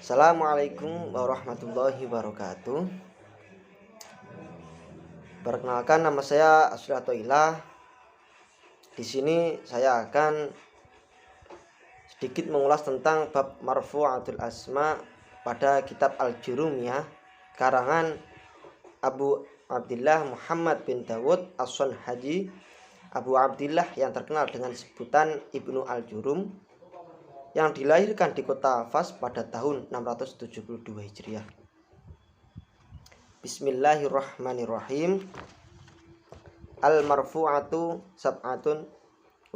Assalamualaikum warahmatullahi wabarakatuh. Perkenalkan, nama saya Asri Atoilah. Di sini saya akan sedikit mengulas tentang bab marfu'atul asma pada kitab Al-Jurumiyah karangan Abu Abdillah Muhammad bin Dawud As-Sanhaji, Abu Abdillah yang terkenal dengan sebutan Ibnu Al-Jurum, yang dilahirkan di kota Fas pada tahun 672 Hijriah. Bismillahirrahmanirrahim. Al-marfu'atu sab'atun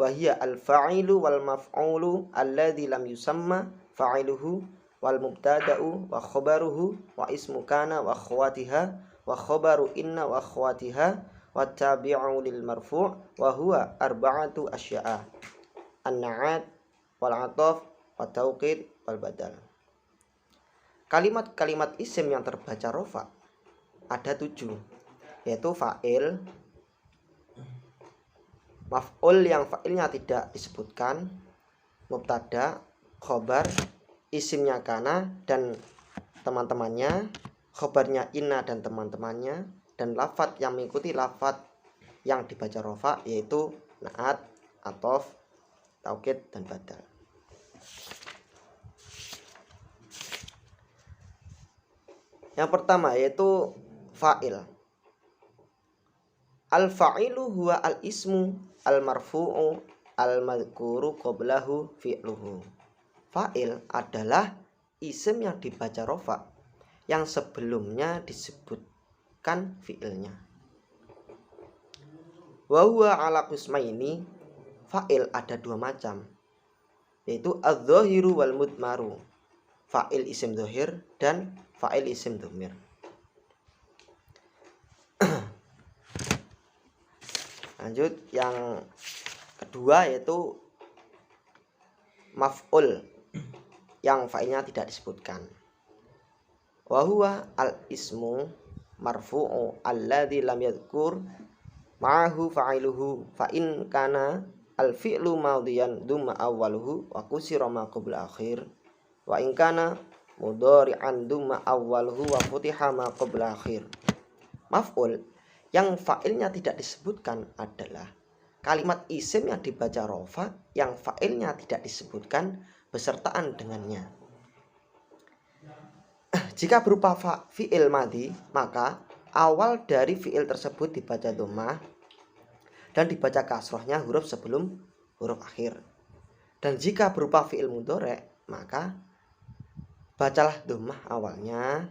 wa hiya al-fa'ilu wal maf'ulu alladhi lam yusamma fa'iluhu wal mubtada'u wa khabaruhu wa ismu kana wa akhwatiha wa khabaru inna wa akhwatiha wa tabi'u lil marfu' wa huwa arba'atu asya'a: an-na'at wal 'athaf wa tauqid wal badal. Kalimat-kalimat isim yang terbaca rofa ada 7, yaitu fa'il, maf'ul yang fa'ilnya tidak disebutkan, mubtada, khobar, isimnya kana dan teman-temannya, khobarnya inna dan teman-temannya, dan lafadz yang mengikuti lafadz yang dibaca rofa, yaitu na'at, atof, taukid, dan badal. Yang pertama yaitu fa'il. Al-fa'ilu huwa al-ismu al-marfu'u al-madhkuru qablahu fi'luhu. Fa'il adalah isim yang dibaca rofa yang sebelumnya disebutkan fi'ilnya. Wa huwa ala qismaini. Fa'il ada 2 macam, yaitu adz-dzahiru wal mudmaru. Fa'il isim dzahir dan fa'il isim dhamir. Lanjut, yang kedua yaitu maf'ul yang fa'ilnya tidak disebutkan. Wa huwa al-ismu marfu'u alladzi lam yadhkur ma'ahu fa'iluhu fa in kana al-fi'lu madhiyan dumma awwaluhu wa kusira ma qabla akhir wa in kana mudhari'an dumma awwaluhu wa futiha ma qabla akhir. Maf'ul yang fa'ilnya tidak disebutkan adalah kalimat isim yang dibaca rofa yang fa'ilnya tidak disebutkan besertaan dengannya. Jika berupa fi'il madhi, maka awal dari fi'il tersebut dibaca dhammah dan dibaca kasrohnya huruf sebelum huruf akhir. Dan jika berupa fi'il mudhari', maka bacalah dhammah awalnya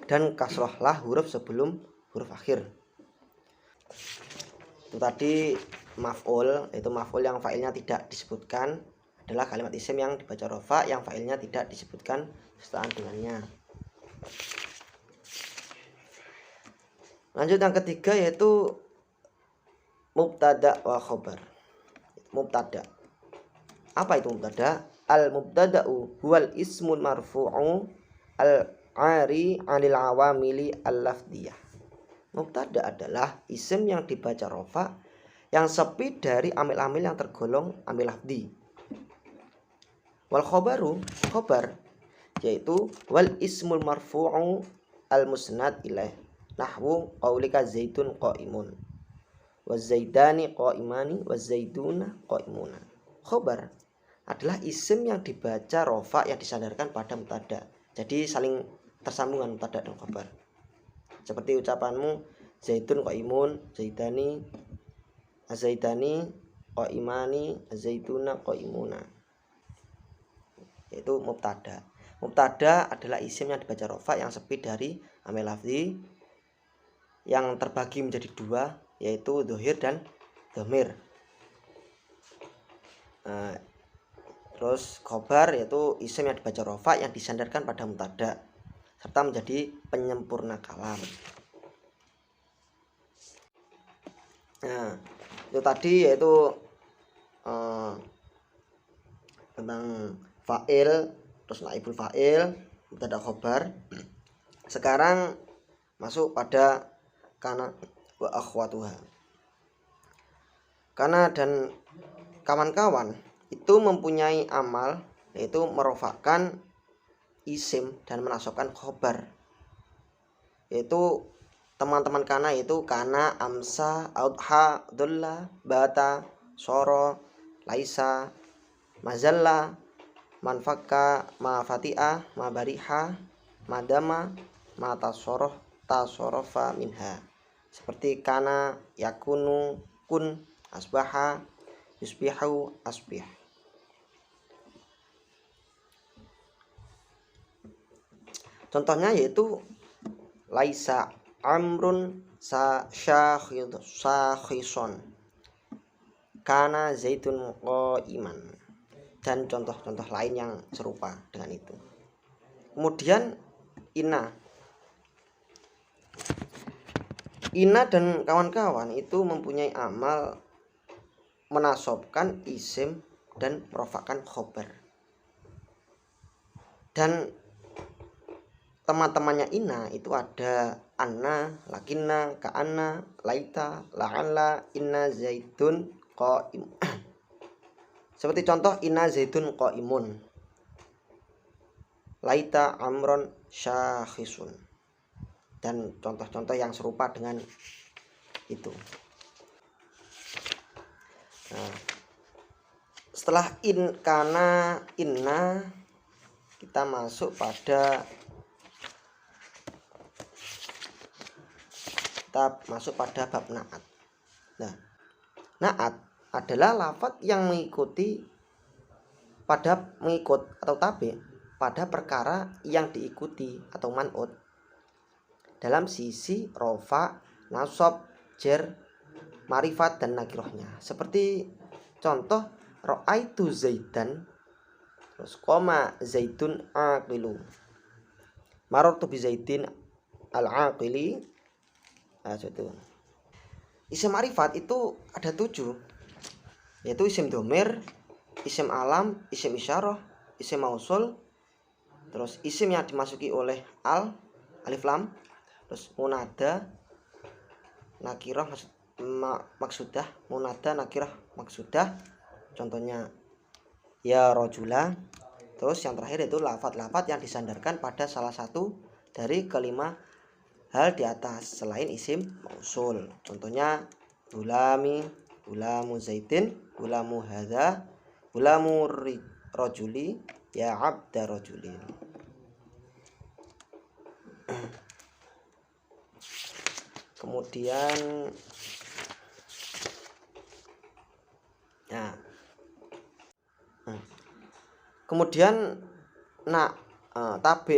dan kasrohlah huruf sebelum huruf akhir. Itu tadi maf'ul, yaitu maf'ul yang fa'ilnya tidak disebutkan adalah kalimat isim yang dibaca rofa yang fa'ilnya tidak disebutkan besertaan dengannya. Lanjut, yang ketiga yaitu mubtada wa khobar. Mubtada. Apa itu mubtada? Al-mubtada'u huwal ismul marfu'u al-'ari 'anil 'awamili al-lafdiyah. Mubtada adalah isim yang dibaca rofa yang sepi dari amil-amil yang tergolong amil lafdi. Wal khobaru, khobar, yaitu wal ismul marfu'u al-musnad ilaih, nahwu qaulika zaitun qa'imun wa zaidani qa'imani wa zaiduna qa'imuna. Khobar adalah isim yang dibaca rofa yang disandarkan pada mubtada. Jadi saling tersambungan mubtada dan khobar. Seperti ucapanmu zaitun qaimun, zaidani, azaidani, qaimani, azaituna qaimuna. Itu mubtada. Mubtada adalah isim yang dibaca rofa yang sepi dari amil lafzi yang terbagi menjadi 2, yaitu dhohir dan dhamir. Terus khobar yaitu isim yang dibaca rofa yang disandarkan pada mubtada serta menjadi penyempurna kalam. Nah, itu tadi yaitu tentang fa'il, terus naibul fa'il, mubtada khobar. Sekarang masuk pada kana wa akhwatuha. Kana dan kawan-kawan itu mempunyai amal, yaitu merofakkan isim dan menasabkan khobar. Yaitu teman-teman kana itu kana, amsa, audha, dhulla, bata, soro, laisa, mazalla, manfakka, ma fati'ah, ma bariha, madama, ma tasorofa minha. Seperti kana, yakunu, kun, asbaha, yusbihu, asbih. Contohnya yaitu laisa amrun sakhison, kana zaitun qa'iman, dan contoh-contoh lain yang serupa dengan itu. Kemudian ina dan kawan-kawan itu mempunyai amal menasobkan isim dan merofakkan khobar. Dan teman-temannya ina itu ada anna, lakinna, ka'anna, laita, la'alla, inna zaitun qa'im. Seperti contoh inna zaitun qa'imun, laita amron syakhisun, dan contoh-contoh yang serupa dengan itu. Nah, setelah kana, inna, kita masuk pada bab na'at. Nah, na'at adalah lafadz yang mengikut atau tabi pada perkara yang diikuti atau man'ut dalam sisi rofa, nasab, jer, marifat, dan nakirohnya. Seperti contoh ra'aitu zaidan, terus koma zaitun aqilu, marartu bi zaitin al-aqili. Nah, itu isim marifat itu ada 7, yaitu isim domir, isim alam, isim isyarah, isim mausul, terus isim yang dimasuki oleh alif lam, terus munada, nakirah maksudah, munada, nakirah, maksudah. Contohnya ya rojula. Terus yang terakhir itu lafadz-lafadz yang disandarkan pada salah satu dari kelima hal di atas selain isim mausul. Contohnya gulami, gulamu zaitin, gulamu hadza, gulamu rojuli, ya abda rojulin. Kemudian tabi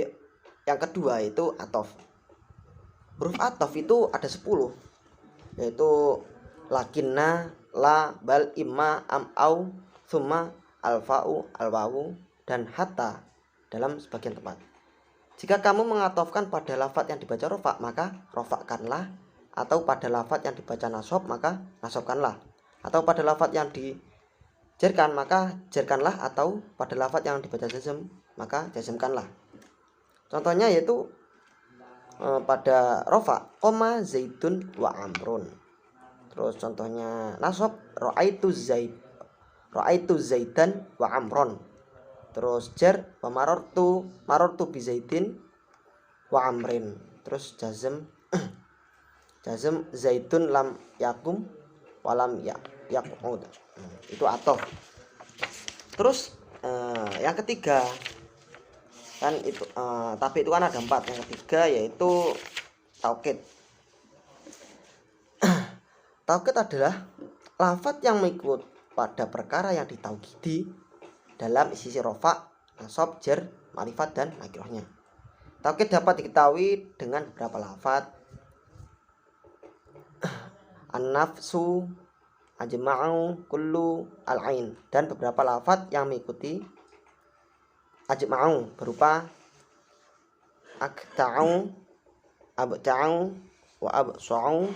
yang kedua itu atof. Huruf atof itu ada 10, yaitu lakinna, la, bal, imma, am, au, thumma, alfa'u, alwawu, dan hatta dalam sebagian tempat. Jika kamu mengatofkan pada lafadz yang dibaca rofa, maka rofakkanlah, atau pada lafadz yang dibaca nasob, maka nasobkanlah, atau pada lafadz yang dijerkan, maka jerkanlah, atau pada lafadz yang dibaca jazm, maka jazmkanlah. Contohnya yaitu pada rofa, koma zaitun wa amrun. Terus contohnya nasob, ra'aitu zaitan wa amron. Terus jar, wa marartu bi zaitin wa amrin. Terus jazm zaitun lam yakum wa lam yaqud. Itu atof. Terus yang ketiga kan itu tapi itu kan ada 4. Yang ketiga yaitu taukid. Taukid adalah lafadz yang mengikut pada perkara yang ditaukidi dalam sisi rofa, nasab, jar, marifat, dan nakirohnya. Taukid dapat diketahui dengan beberapa lafadz: an-nafsu, ajma'u, kullu, al-ain, dan beberapa lafadz yang mengikuti ajma'u berupa akta'u, abta'u, wa absa'u.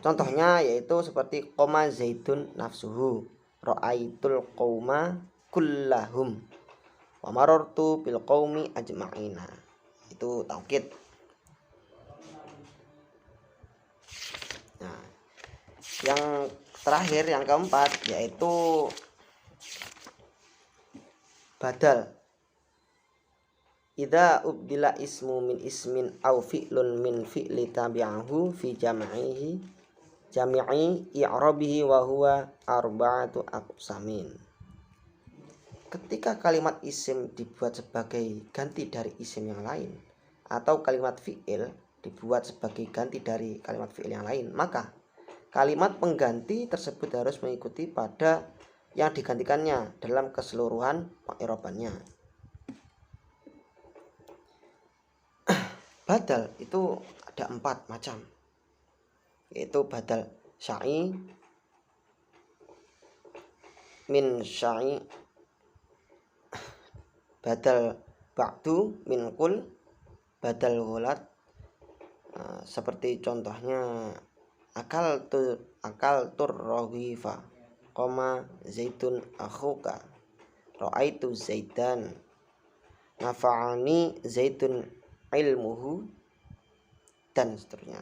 Contohnya yaitu seperti qoma zaitun nafsuhu, ra'aitul qauma kullahum, wa marartu bil qaumi ajma'ina. Itu taukid. Nah, yang terakhir, yang keempat, yaitu badal. Idza ubdila ismu min ismin aw fi'lun min fi'li tabi'ahu fi jami'i i'rabihi wa huwa arba'atu aqsamin. Ketika kalimat isim dibuat sebagai ganti dari isim yang lain, atau kalimat fi'il dibuat sebagai ganti dari kalimat fi'il yang lain, maka kalimat pengganti tersebut harus mengikuti pada yang digantikannya dalam keseluruhan pengirobannya. Badal itu ada 4 macam, yaitu badal syai, min syai, badal ba'du min kul, badal ghulat. Seperti contohnya akal tur rohifa, koma zaitun akhuka, ra'aitu zaitan, nafa'ani zaitun ilmuhu, dan seterusnya.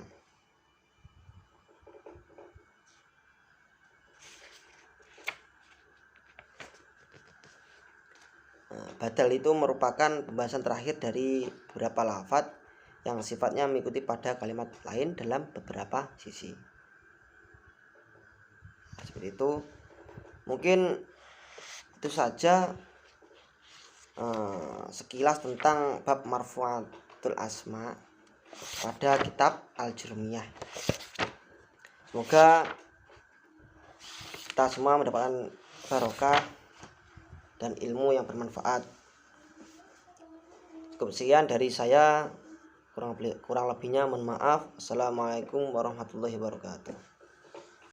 Badal itu merupakan pembahasan terakhir dari beberapa lafadz yang sifatnya mengikuti pada kalimat lain dalam beberapa sisi. Seperti itu. Mungkin itu saja sekilas tentang bab marfu'atul asma pada kitab Al-Jurmiyah. Semoga kita semua mendapatkan barokah dan ilmu yang bermanfaat. Cukup sekian dari saya, kurang lebihnya mohon maaf. Assalamualaikum warahmatullahi wabarakatuh.